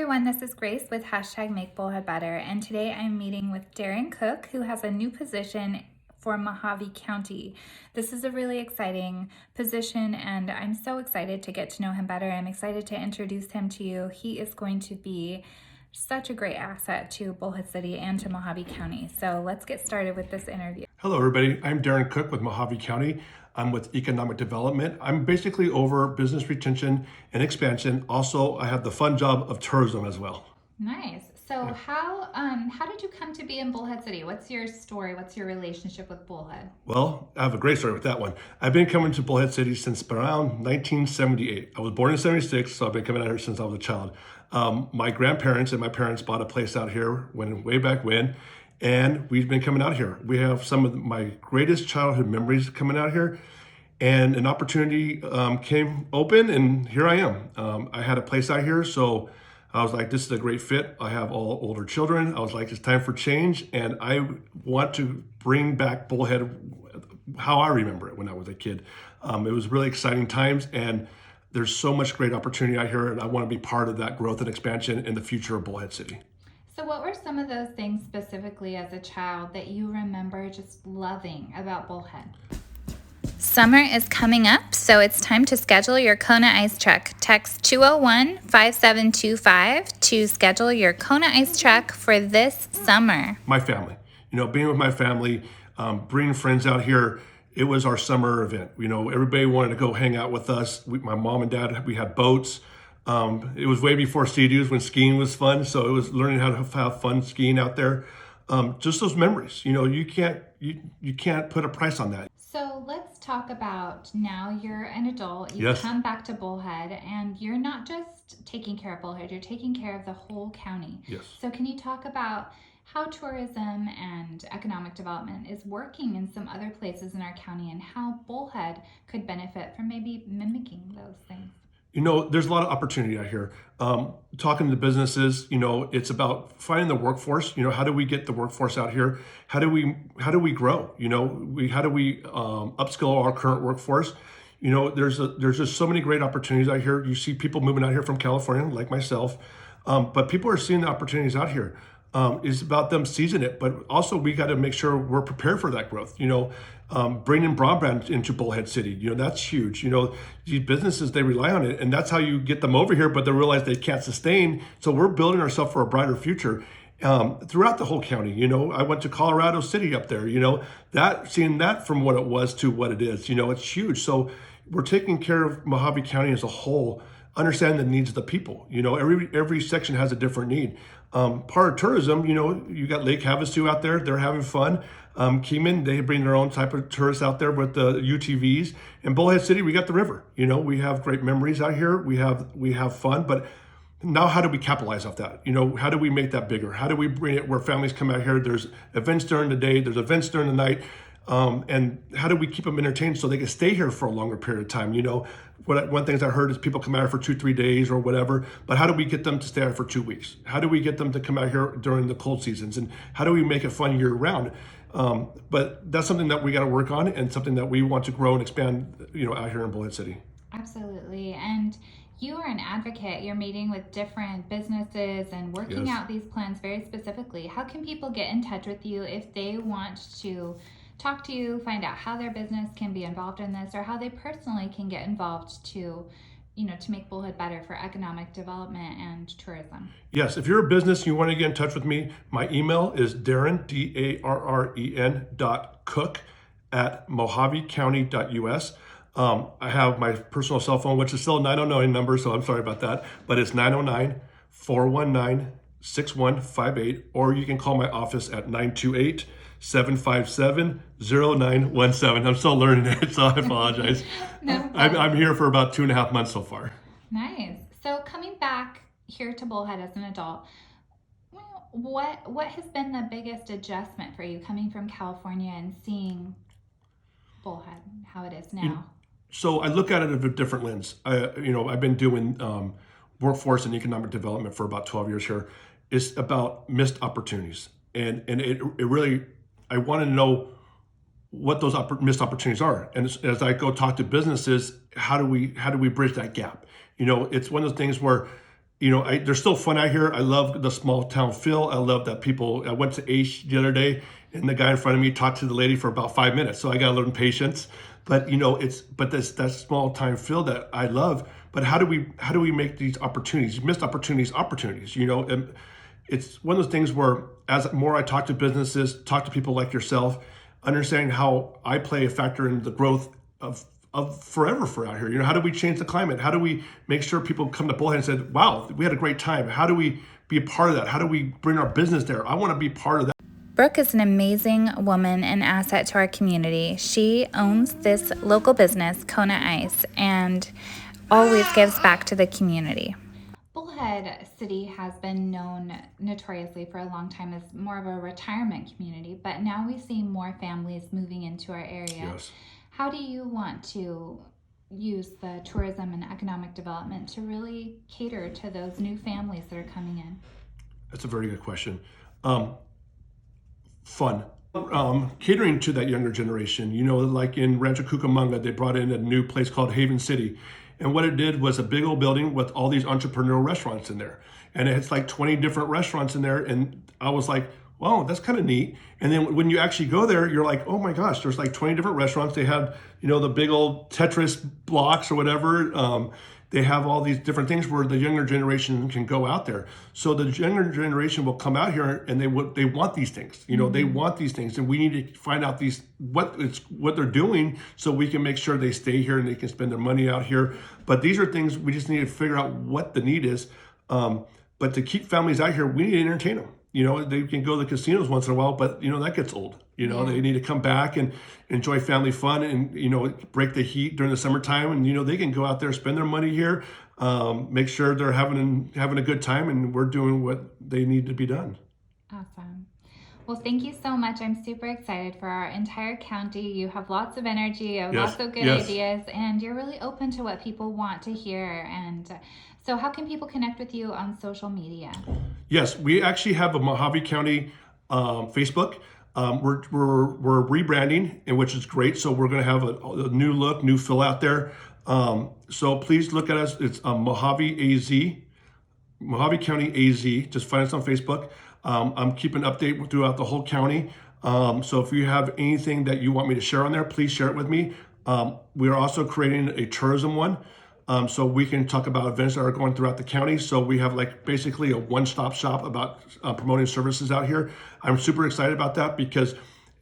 everyone, this is Grace with Make Bullhead Better, and today I'm meeting with Darren Cook, who has a new position for Mohave County. This is a really exciting position, and I'm so excited to get to know him better. I'm excited to introduce him to you. He is going to be such a great asset to Bullhead City and to Mohave County. So let's get started with this interview. Hello, everybody. I'm Darren Cook with Mohave County. I'm with Economic Development. I'm basically over business retention and expansion. Also, I have the fun job of tourism as well. Nice. So how did you come to be in Bullhead City? What's your story? What's your relationship with Bullhead? Well, I have a great story with that one. I've been coming to Bullhead City since around 1978. I was born in 76, so I've been coming out here since I was a child. My grandparents and my parents bought a place out here way back when, and we've been coming out here. We have some of my greatest childhood memories coming out here, and an opportunity came open, and here I am. I had a place out here, so I was like, this is a great fit. I have all older children. I was like, it's time for change, and I want to bring back Bullhead how I remember it when I was a kid. It was really exciting times, and there's so much great opportunity out here, and I want to be part of that growth and expansion in the future of Bullhead City. So what were some of those things specifically as a child that you remember just loving about Bullhead? Summer is coming up, so it's time to schedule your Kona Ice Truck. Text 201-5725 to schedule your Kona Ice Truck for this summer. My family, being with my family, bringing friends out here, it was our summer event. Everybody wanted to go hang out with us. My mom and dad, we had boats. It was way before Sea-Doos when skiing was fun, so it was learning how to have fun skiing out there. Just those memories, you can't put a price on that. So let's talk about, now you're an adult, you Yes. come back to Bullhead, and you're not just taking care of Bullhead, you're taking care of the whole county. Yes. So can you talk about how tourism and economic development is working in some other places in our county, and how Bullhead could benefit from maybe mimicking those things? There's a lot of opportunity out here. Talking to businesses, it's about finding the workforce. How do we get the workforce out here? How do we grow? How do we upskill our current workforce? There's just so many great opportunities out here. You see people moving out here from California, like myself, but people are seeing the opportunities out here. It's about them seizing it, but also we got to make sure we're prepared for that growth. Bringing broadband into Bullhead City, that's huge. These businesses, they rely on it, and that's how you get them over here, but they realize they can't sustain. So we're building ourselves for a brighter future throughout the whole county. I went to Colorado City up there, seeing that from what it was to what it is, it's huge. So we're taking care of Mohave County as a whole, understand the needs of the people. Every section has a different need. Part of tourism, you got Lake Havasu out there, they're having fun. Keenan, they bring their own type of tourists out there with the UTVs. In Bullhead City, we got the river. We have great memories out here. We have fun, but now how do we capitalize off that? How do we make that bigger? How do we bring it where families come out here? There's events during the day, there's events during the night. And how do we keep them entertained so they can stay here for a longer period of time? One of the things I heard is people come out here for 2-3 days or whatever, but how do we get them to stay out for 2 weeks? How do we get them to come out here during the cold seasons? And how do we make it fun year round? But that's something that we got to work on, and something that we want to grow and expand, out here in Bullhead City. Absolutely. And you are an advocate. You're meeting with different businesses and working Yes. out these plans very specifically. How can people get in touch with you if they want to talk to you, find out how their business can be involved in this, or how they personally can get involved to make Bullhead better for economic development and tourism? Yes, if you're a business and you want to get in touch with me, my email is Darren, darren.cook@mohavecounty.us. I have my personal cell phone, which is still a 909 number, so I'm sorry about that, but it's 909-419-6158, or you can call my office at 928-757-0917. I'm still learning it, so I apologize. No I'm here for about 2.5 months so far. Nice. So coming back here to Bullhead as an adult, what has been the biggest adjustment for you coming from California and seeing Bullhead, how it is now? So I look at it in a different lens. I've been doing workforce and economic development for about 12 years here. It's about missed opportunities, and it really, I want to know what those missed opportunities are. And as I go talk to businesses, how do we bridge that gap? It's one of those things where there's still fun out here. I love the small town feel. I love that people. I went to H the other day, and the guy in front of me talked to the lady for about 5 minutes. So I got to learn patience. But this that small time feel that I love. But how do we make these opportunities, missed opportunities? And it's one of those things where as more I talk to businesses, talk to people like yourself, understanding how I play a factor in the growth of forever for out here. How do we change the climate? How do we make sure people come to Bullhead and said, wow, we had a great time? How do we be a part of that? How do we bring our business there? I want to be part of that. Brooke is an amazing woman and asset to our community. She owns this local business, Kona Ice, and always gives back to the community. Bullhead City has been known notoriously for a long time as more of a retirement community, but now we see more families moving into our area. Yes. How do you want to use the tourism and economic development to really cater to those new families that are coming in? That's a very good question. Fun. Catering to that younger generation, like in Rancho Cucamonga, they brought in a new place called Haven City. And what it did was a big old building with all these entrepreneurial restaurants in there. And it's like 20 different restaurants in there. And I was like, wow, that's kind of neat. And then when you actually go there, you're like, oh my gosh, there's like 20 different restaurants. They had, the big old Tetris blocks or whatever. They have all these different things where the younger generation can go out there. So the younger generation will come out here and they want these things. They want these things, and we need to find out what they're doing so we can make sure they stay here and they can spend their money out here. But these are things we just need to figure out what the need is. But to keep families out here, we need to entertain them. They can go to the casinos once in a while, but that gets old. They need to come back and enjoy family fun and break the heat during the summertime, and they can go out there, spend their money here, make sure they're having a good time, and we're doing what they need to be done. Awesome. Well, thank you so much. I'm super excited for our entire county. You have lots of energy, you have lots of good ideas, and you're really open to what people want to hear. And so how can people connect with you on social media? Yes, we actually have a Mohave County Facebook. We're rebranding, and which is great. So we're going to have a new look, new fill out there. So please look at us. It's Mohave County AZ. Just find us on Facebook. I'm keeping an update throughout the whole county. So if you have anything that you want me to share on there, please share it with me. We are also creating a tourism one. So we can talk about events that are going throughout the county. So we have basically a one-stop shop about promoting services out here. I'm super excited about that because,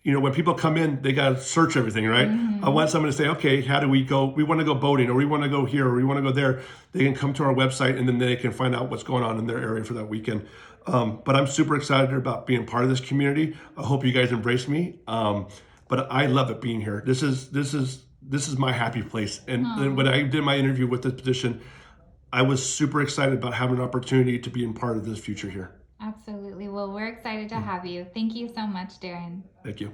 when people come in, they got to search everything, right? I want someone to say, okay, how do we go? We want to go boating, or we want to go here, or we want to go there. They can come to our website, and then they can find out what's going on in their area for that weekend. But I'm super excited about being part of this community. I hope you guys embrace me. But I love it being here. This is my happy place. And when I did my interview with this position, I was super excited about having an opportunity to be in part of this future here. Absolutely. Well, we're excited to have you. Thank you so much, Darren. Thank you.